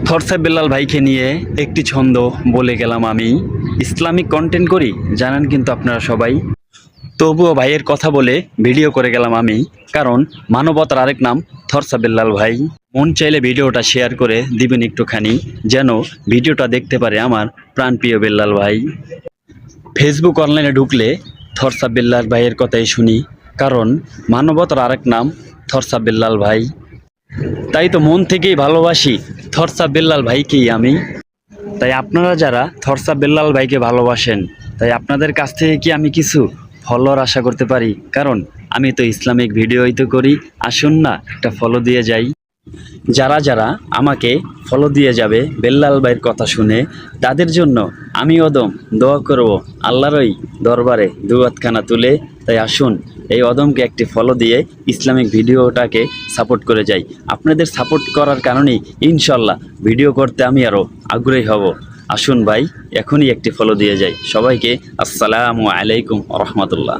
থরসা বেল্লাল ভাইকে নিয়ে একটি ছন্দ বলে গেলাম আমি। ইসলামিক কন্টেন্ট করি জানেন কিন্তু আপনারা সবাই, তবুও ভাইয়ের কথা বলে ভিডিও করে গেলাম আমি, কারণ মানবতার আরেক নাম থরসা বেল্লাল ভাই। মন চাইলে ভিডিওটা শেয়ার করে দিবেন একটুখানি, যেন ভিডিওটা দেখতে পারে আমার প্রাণপ্রিয় বেল্লাল ভাই। ফেসবুক অনলাইনে ঢুকলে থরসা বেল্লাল ভাইয়ের কথাই শুনি, কারণ মানবতার আরেক নাম থরসা বেল্লাল ভাই। তাই তো মন থেকেই ভালোবাসি থরসা বেল্লাল ভাইকেই আমি। তাই আপনারা যারা থরসা বেল্লাল ভাইকে ভালোবাসেন, তাই আপনাদের কাছ থেকে কি আমি কিছু ফলোয়ার আশা করতে পারি? কারণ আমি তো ইসলামিক ভিডিওই তো করি, আসুন না একটা ফলো দিয়ে যাই। যারা যারা আমাকে ফলো দিয়ে যাবে বেল্লাল ভাইয়ের কথা শুনে, তাদের জন্য আমি অদম দোয়া করব আল্লাহরই দরবারে দুয়াতখানা তুলে। তাই আসুন এই অদমকে একটি ফলো দিয়ে ইসলামিক ভিডিওটাকে সাপোর্ট করে যাই। আপনাদের সাপোর্ট করার কারণেই ইনশাল্লাহ ভিডিও করতে আমি আরও আগ্রহী হব। আসুন ভাই এখনই একটি ফলো দিয়ে যাই। সবাইকে আসসালামু আলাইকুম রহমতুল্লাহ।